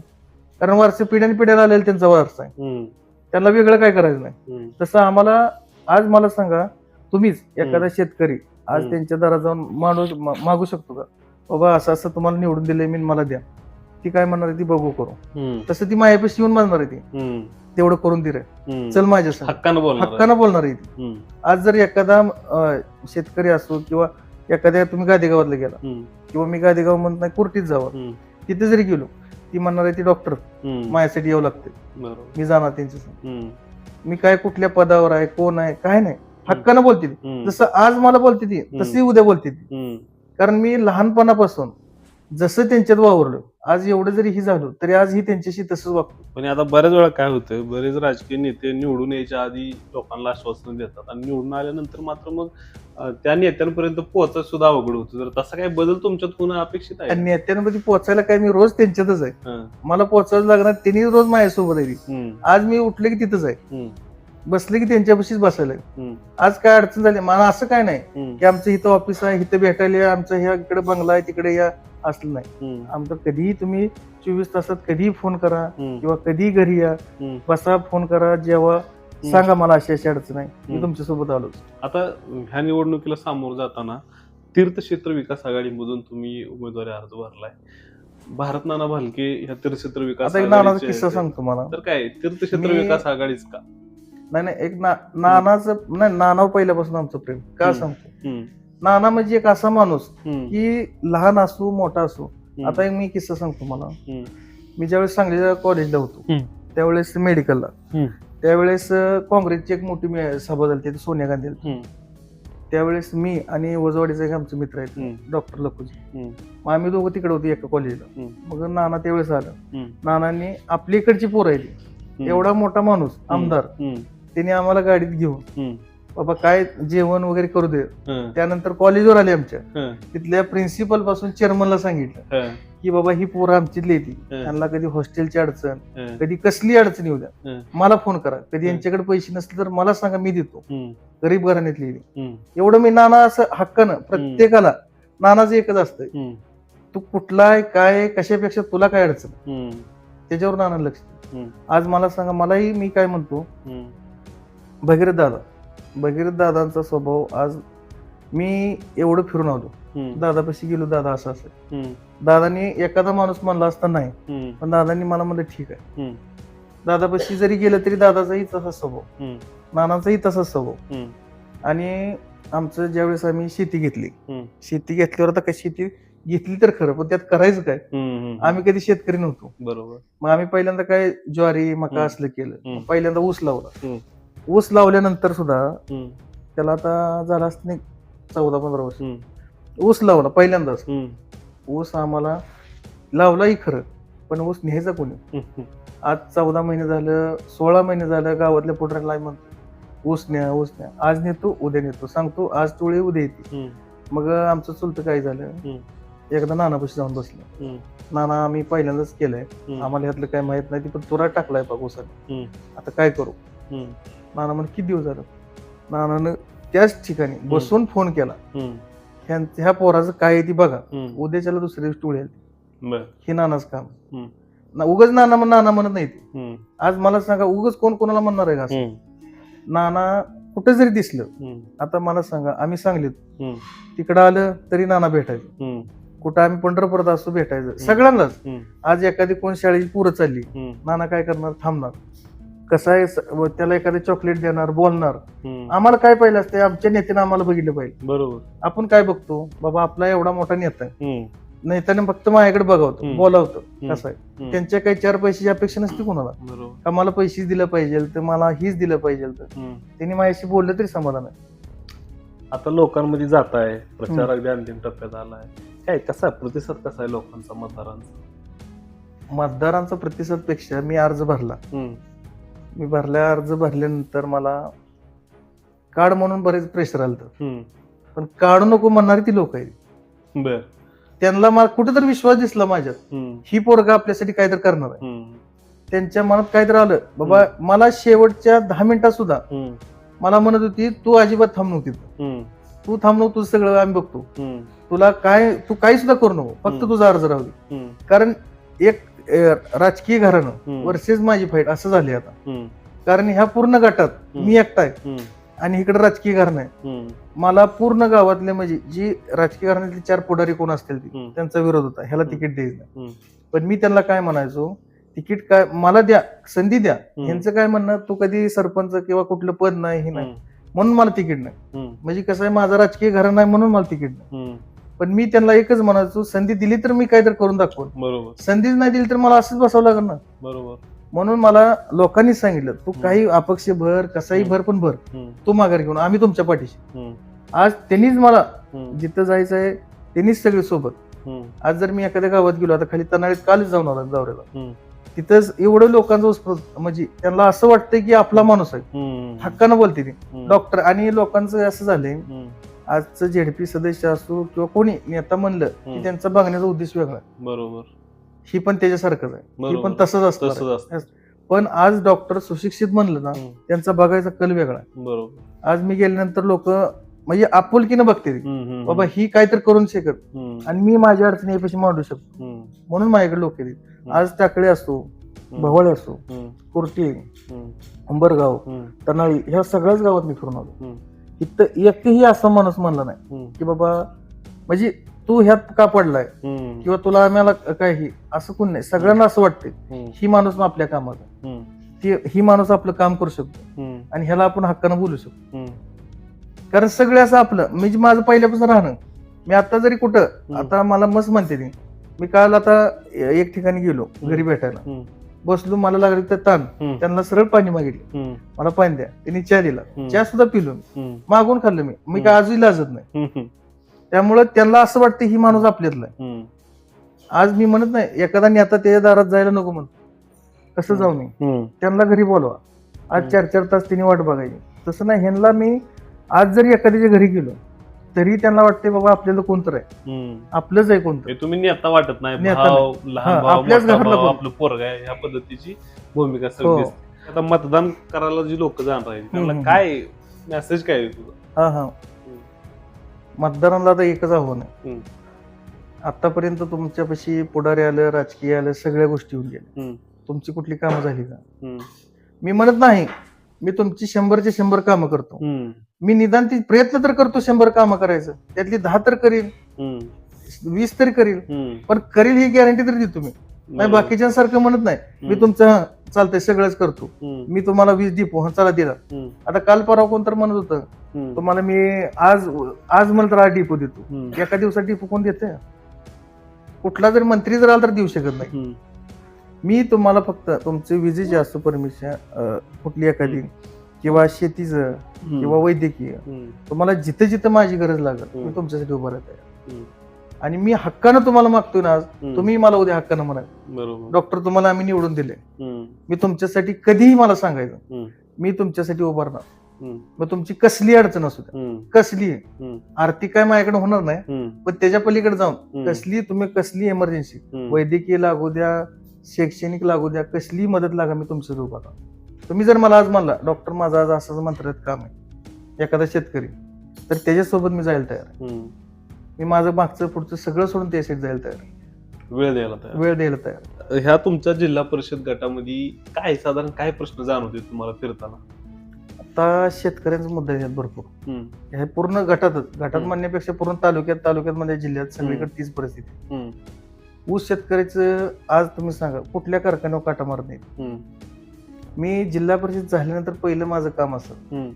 कारण वारसे पिढ्याला आलेला त्यांचा वारसा आहे, त्यांना वेगळं काय करायचं नाही. तसं आम्हाला आज मला सांगा, तुम्हीच एखादा शेतकरी आज त्यांच्या दारात जाऊन मागू शकतो का, बाबा असं असं तुम्हाला निवडून दिलंय मी, मला द्या. ती काय म्हणणार आहे, ती बघू करू. तसं ती मायापाशी येऊन म्हणणार आहे, ती तेवढं करून दिलंय, चल माझ्या हक्कानं बोलणार आहे ती. आज जर एखादा शेतकरी असो किंवा एखाद्या तुम्ही गादेगावातला गेला, किंवा मी गादेगाव म्हणत नाही, कुर्टीत जावं, तिथे जरी गेलो, ती म्हणणार आहे ती डॉक्टर माझ्यासाठी येऊ लागते, मी जाणार त्यांच्या. मी काय कुठल्या पदावर आहे, कोण आहे, काय नाही, हक्कानं बोलते ती. जसं आज मला बोलते ती, तशी उद्या बोलते ती. कारण मी लहानपणापासून जसं त्यांच्यात वावरलो, आज एवढं जरी ही झालो तरी आज ही त्यांच्याशी तसंच वागतो.
पण आता बऱ्याच वेळा काय होतं, बरेच राजकीय नेते निवडून यायच्या आधी लोकांना आश्वासन देतात, आणि निवडून आल्यानंतर मात्र मग त्या नेत्यांपर्यंत पोहोचत सुद्धा अवघड होतं. तर तसा काही बदल तुमच्यात होणं अपेक्षित आहे?
नेत्यांमध्ये पोहोचायला काय, मी रोज त्यांच्यातच आहे, मला पोहोचायला लागणार, त्यांनी रोज माझ्यासोबत आहे. आज मी उठले की तिथंच आहे, बसले की त्यांच्यापाशीच बसायला. आज काय अडचण झाली, मला असं काय नाही की आमचं इथं ऑफिस आहे, इथं भेटायला, आमचं ह्या इकडे बंगला आहे, तिकडे या, असलं नाही. आमचं कधीही तुम्ही 24 तासात कधीही फोन करा, किंवा कधी घरी या, बसा, फोन करा, जेव्हा सांगा मला अशी अडचण आहे, मी तुमच्यासोबत आलोच.
आता ह्या निवडणुकीला सामोरं जाताना तीर्थक्षेत्र विकास आघाडीमधून तुम्ही उमेदवारी अर्ज भरलाय. भारत नाना भालके ह्या तीर्थक्षेत्र विकास
नानाचा किस्सा सांगतो मला.
तर काय तीर्थक्षेत्र विकास आघाडीच का?
नाही, एक नानाचं नाही, नानावर पहिल्यापासून आमचं प्रेम. का सांगतो, नाना म्हणजे एक असा माणूस की लहान असो मोठा असो. आता एक मी किस्सा सांगतो मला. मी ज्यावेळेस सांगलीच्या कॉलेजला होतो, त्यावेळेस मेडिकलला, त्यावेळेस काँग्रेसची एक मोठी सभा झाली, सोनिया गांधी. त्यावेळेस मी आणि वजवाडीचे एक आमचे मित्र आहेत, डॉक्टर लखूजी, मग आम्ही दोघं तिकडे होतो एका कॉलेजला. मग नाना त्यावेळेस आलं. नानांनी आपली इकडची पोरं आहे, एवढा मोठा माणूस आमदार, त्यांनी आम्हाला गाडीत घेऊन बाबा काय जेवण वगैरे करू दे. त्यानंतर कॉलेजवर आले, आमच्या तिथल्या प्रिन्सिपल पासून चेअरमनला सांगितलं की बाबा ही पोरं आमचीच येते, त्यांना कधी हॉस्टेलची अडचण, कधी कसली अडचण येऊ द्या, मला फोन करा. कधी यांच्याकडे पैसे नसले तर मला सांगा, मी देतो. गरीब घराण्यातली एवढं मी. नाना असं हक्कानं प्रत्येकाला, नानाचं एकच असतंय, तू कुठला आहे, काय कशापेक्षा तुला काय अडचण, त्याच्यावर नाना लक्ष. आज मला सांगा, मलाही मी काय म्हणतो, भगीरथ दादांचा स्वभाव, आज मी एवढं फिरून आलो, दादापाशी गेलो, दादा असं असेल, दादानी एखादा माणूस म्हणला असता नाही, पण दादांनी मला म्हणलं ठीक आहे. दादापाशी जरी गेलं तरी दादाचाही तसाच स्वभाव, नानाचाही तसाच स्वभाव. आणि आमचं ज्यावेळेस आम्ही शेती घेतली, शेती घेतल्यावर आता काय शेती घेतली तर खरं, पण त्यात करायचं काय, आम्ही कधी शेतकरी नव्हतो.
बरोबर.
मग आम्ही पहिल्यांदा काय ज्वारी मका असलं केलं, पहिल्यांदा ऊस लावला. ऊस लावल्यानंतर सुद्धा त्याला आता झाला असतं 14-15 वर्ष ऊस लावला पहिल्यांदाच. ऊस आम्हाला लावलाही खरं, पण ऊस न्यायचा कोणी. आज 14 महिने झालं, 16 महिने झालं गावातल्या पोटऱ्याला म्हणतो ऊस न्या, ऊस न्या. आज नेतो उद्या नेतो, सांगतो आज टोळी उद्या येते. मग आमचं चुलतं काय झालं, एकदा नानापाशी जाऊन बसलं. नाना आम्ही पहिल्यांदाच केलंय, आम्हाला ह्यातलं काय माहित नाही, पण तुरा टाकलाय बघ ऊसाने, आता काय करू. नाना म्हणे किती दिवस झालं. नानानं त्याच ठिकाणी बसून फोन केला, ह्या पोराचं काय आहे ती बघा, उद्याच्याला दुसऱ्या दिवशी टोळी आली. हे नानाच काम. उगाच नाना म्हणत नाही ते. आज मला सांगा उगाच कोण कोणाला म्हणणार आहे का असं. नाना कुठे जरी दिसलं, आता मला सांगा आम्ही सांगलीत तिकडं आलं तरी नाना भेटायचं, कुठं आम्ही पंढरपुरात असतो भेटायचं सगळ्यांनाच. आज एखादी कोण शाळेची पुरं चालली, नाना काय करणार, थांबणार. कसं आहे, त्याला एखादं चॉकलेट देणार, बोलणार. आम्हाला काय पाहिलं असते, आमच्या नेत्याने आम्हाला बघितलं पाहिजे. बरोबर. आपण काय बघतो, बाबा आपला एवढा मोठा नेता आहे, नेत्याने फक्त माझ्याकडे बघावतं, बोलावतं. कसं आहे, त्यांच्या काही 4 पैशाची अपेक्षा नसते कोणाला, का मला पैसेच दिलं पाहिजे तर मला हीच दिलं पाहिजे, तर त्यांनी माझ्याशी बोललं तरी समाधान आहे.
आता लोकांमध्ये जात आहे, प्रचार अगदी अंतिम टप्प्यात आलाय, काय कसा प्रतिसाद कसा आहे लोकांचा,
मतदारांचा प्रतिसाद पेक्षा मी अर्ज भरला. मी अर्ज भरल्यानंतर मला काढ म्हणून बरेच प्रेशर आलं, पण काढू नको म्हणणारी ती लोक आहेत. त्यांना मला कुठेतरी विश्वास दिसला माझ्यात, ही पोरगा आपल्यासाठी काहीतरी करणार आहे. त्यांच्या मनात काहीतरी आलं, बाबा मला शेवटच्या 10 मिनिटात सुद्धा मला म्हणत होती तू अजिबात थांब नव्हती, तू थांब नको, तुझं सगळं आम्ही बघतो, तुला काय, तू काही सुद्धा करू नको, फक्त तुझा अर्ज राहू दे. कारण एक राजकीय घराणं वर्सेस माझी फाईट असं झाली आता. कारण ह्या पूर्ण गटात मी एकटा आहे आणि इकडे राजकीय घराणं आहे. मला पूर्ण गावातले म्हणजे जी राजकीय घराण्यातली 4 पुढारी कोण असतील त्यांचा विरोध होता, ह्याला तिकीट द्यायचं नाही. पण मी त्यांना काय म्हणायचो, तिकीट काय मला द्या, संधी द्या. ह्यांचं काय म्हणणं, तू कधी सरपंच किंवा कुठलं पद नाही, हे नाही म्हणून मला तिकीट नाही. म्हणजे कसं आहे, माझा राजकीय घराणं नाही म्हणून मला तिकीट नाही. पण मी त्यांना एकच म्हणायचो, संधी दिली तर मी काहीतरी करून दाखवून, बरोबर. संधीच नाही दिली तर मला असंच बसावं लागेल ना, बरोबर. म्हणून मला लोकांनी सांगितलं, तू काही अपक्ष भर, कसाही भर, पण भर, तू माघार घेऊन आम्ही तुमच्या पाठीशी. आज त्यांनीच मला जिथं जायचं आहे त्यांनीच सगळे सोबत. आज जर मी एखाद्या गावात गेलो, आता खाली तनाळीत कालच जाऊन आला दौऱ्याला, तिथंच एवढं लोकांचं उत्स्फूर्त, म्हणजे त्यांना असं वाटतंय की आपला माणूस आहे, हक्कानं बोलते ती डॉक्टर. आणि लोकांचं असं झालंय, आजचं झेडपी सदस्य असो किंवा कोणी नेता म्हणलं की त्यांचा बघण्याचा उद्देश वेगळा, बरोबर. ही पण त्याच्यासारखंच आहे, ही पण तसंच असतं. पण आज डॉक्टर सुशिक्षित म्हणलं ना, त्यांचा बघायचा कल वेगळा, बरोबर. आज मी गेल्यानंतर लोक म्हणजे आपुलकीनं बघते, बाबा ही काहीतरी करून शकत आणि मी माझ्या अडचणी यापाशी मांडू शकतो, म्हणून माझ्याकडे लोक येतील. आज टाकळे असो, भवळ असो, कुर्टी, अंबरगाव, तनाळी, ह्या सगळ्याच गावात मी फिरून आलो. इथं एकही असा माणूस म्हणला नाही की बाबा म्हणजे तू ह्यात का पडलाय किंवा तुला आम्हाला काही, असं कोण नाही. सगळ्यांना असं वाटतंय ही माणूस आपल्या कामाचा, ही माणूस आपलं काम करू शकतो आणि ह्याला आपण हक्कानं बोलू शकतो. कारण सगळं असं आपलं, म्हणजे माझं पहिल्यापासून राहणं. मी आता जरी कुठं, आता मला मस्त म्हणते ती, मी काल आता एक ठिकाणी गेलो घरी भेटायला, बसलो, मला लागलं तर ताण, त्यांना सरळ पाणी मागितलं, मला पाणी द्या, त्यांनी चहा दिला, चहा सुद्धा पिलो, मागून खाल्लं मी काय आजही लाजत नाही. त्यामुळे त्यांना असं वाटतं ही माणूस आपल्यातला आहे. आज मी म्हणत नाही एखादा नेता त्याच्या दारात जायला नको म्हणतो, कसं जाऊ मी, त्यांना घरी बोलवा, आज 4-4 तास त्यांनी वाट बघायची. तसं नाही, ह्यांना मी आज जरी एखाद्याच्या घरी गेलो तरी त्यांना वाटते बाबा आपल्याला कोणतं आहे, आपलंच आहे कोणतं.
तुम्ही नेता वाटत नाही, आपल्याच घरातला आपलं पोरग आहे, ह्या पद्धतीची भूमिका सगळी. आता मतदान करायला जी लोक जाणार आहेत त्यांना काय मेसेज काय आहे तुझा?
मतदारांना आता एकच आव्हान आहे, आतापर्यंत तुमच्यापाशी पुढारी आलं, राजकीय आलं, सगळ्या गोष्टी होऊन गेल्या, तुमची कुठली कामं झाली का? मी म्हणत नाही मी तुमची 100चे 100 कामं करतो, मी निदान ती प्रयत्न तर करतो 100 कामं करायचं, त्यातली 10 तर करील, 20 तरी करील, पण करील ही गॅरंटी तरी देतो मी. नाही बाकीच्यांसारखं म्हणत नाही मी तुमचं चालतंय सगळंच करतो, मी तुम्हाला 20 डिपो चला दिला. आता काल परवा कोण तर म्हणत होतं तुम्हाला मी आज म्हणलं तर 8 डिपो देतो. एका दिवसात डिपो कोण देते? कुठला जरी मंत्री जर आला तर देऊ शकत नाही. मी तुम्हाला फक्त तुमचे विजेचे असतो परमिशन कुठली एखादी किंवा शेतीचं किंवा वैद्यकीय, तुम्हाला जिथं जिथं माझी गरज लागत मी तुमच्यासाठी उभा राहते. आणि मी हक्कानं तुम्हाला मागतोय ना आज, तुम्ही मला उद्या हक्कानं म्हणा डॉक्टर तुम्हाला आम्ही निवडून दिले, मी तुमच्यासाठी कधीही मला सांगायचं मी तुमच्यासाठी उभारणार. मग तुमची कसली अडचण असू द्या, कसली आर्थिक काय माझ्याकडे होणार नाही, पण त्याच्या पलीकडे जाऊन कसली एमर्जन्सी वैद्यकीय लागू द्या, शैक्षणिक लागू द्या, कसली मदत लागा मी तुमच्यासाठी उभारणार. तुम्ही जर मला आज म्हणला डॉक्टर माझं आज असं मंत्रालयात काम आहे, एखादा शेतकरी, तर त्याच्यासोबत मी जायला तयार. मी माझं मागचं पुढचं सगळं सोडून त्यासाठी जायला तयार, वेळ द्यायला तयार.
ह्या तुमच्या जिल्हा परिषद गटामध्ये साधारण काय प्रश्न जाणवते तुम्हाला फिरताना?
आता शेतकऱ्यांचा मुद्दा आहेत भरपूर, हे पूर्ण गटात म्हणण्यापेक्षा पूर्ण तालुक्यात मध्ये जिल्ह्यात सगळीकडे तीच परिस्थिती. ऊस शेतकऱ्याचं आज तुम्ही सांगा कुठल्या कारखान्यावर काटा मारत नाही. मी जिल्हा परिषद झाल्यानंतर पहिलं माझं काम असं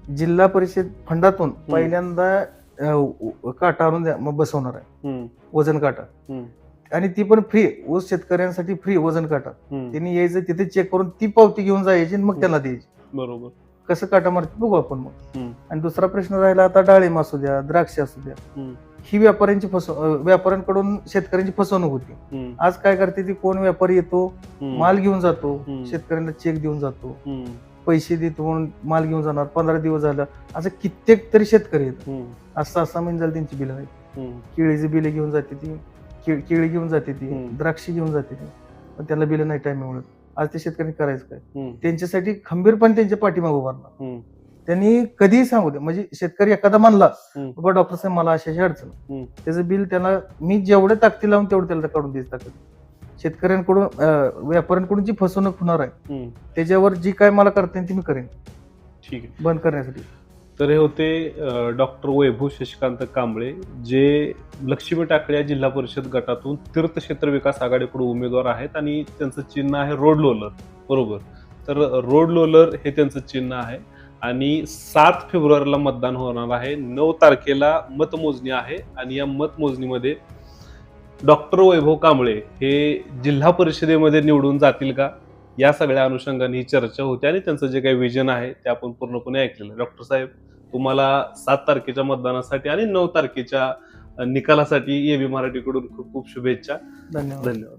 जिल्हा परिषद फंडातून पहिल्यांदा काटा आणून मग बसवणार आहे, वजन काटा, आणि ती पण फ्री. ऊस शेतकऱ्यांसाठी फ्री वजन काटा. त्यांनी यायचं तिथे चेक करून ती पावती घेऊन जायची आणि मग त्याला द्यायची.
बरोबर.
कसं काटा मारते बघू आपण मग. आणि दुसरा प्रश्न राहिला आता डाळिंब असू द्या, द्राक्ष असू द्या, ही व्यापाऱ्यांकडून शेतकऱ्यांची फसवणूक होती. आज काय करते ती, कोण व्यापारी येतो, माल घेऊन जातो, शेतकऱ्यांना चेक देऊन जातो, पैसे देतो म्हणून माल घेऊन जाणार, 15 दिवस झालं, असं कित्येक तरी शेतकरी आहेत. असं महिने झालं त्यांची बिलं आहेत. केळीची बिले घेऊन जाते ती, केळी घेऊन जाते ती, द्राक्ष घेऊन जाते ती, पण त्याला बिलं नाही टाइम मिळत. आज ते शेतकरी करायचं काय? त्यांच्यासाठी खंबीरपणे त्यांच्या पाठीमागे उभारणार. त्यांनी कधीही सांगू दे, म्हणजे शेतकरी एखादा म्हणला बाबा डॉक्टर साहेब मला अशी अडचण, त्याचं बिल त्याला मी जेवढे ताकदी लावून तेवढं त्याला काढून द्यायचं ताकद. शेतकऱ्यांकडून व्यापाऱ्यांकडून जी फसवणूक होणार आहे त्याच्यावर जी काय मला करता येईल ती मी करेन,
ठीक आहे,
बंद करण्यासाठी.
तर हे होते डॉक्टर वैभव शशिकांत कांबळे, जे लक्ष्मी टाकळी या जिल्हा परिषद गटातून तीर्थक्षेत्र विकास आघाडीकडून उमेदवार आहेत आणि त्यांचं चिन्ह आहे रोड लोलर. बरोबर. तर रोड लोलर हे त्यांचं चिन्ह आहे आणि 7 फेब्रुवारीला मतदान होणार आहे. 9 तारखेला मतमोजणी आहे आणि या मतमोजणीमध्ये डॉक्टर वैभव कांबळे हे जिल्हा परिषदेमध्ये निवडून जातील का, या सगळ्या अनुषंगाने ही चर्चा होती आणि त्यांचं जे काही विजन आहे ते आपण पूर्णपणे ऐकलेलं. डॉक्टर साहेब, तुम्हाला 7 तारखेच्या मतदानासाठी आणि 9 तारखेच्या निकालासाठी एबी मराठीकडून खूप खूप शुभेच्छा.
धन्यवाद.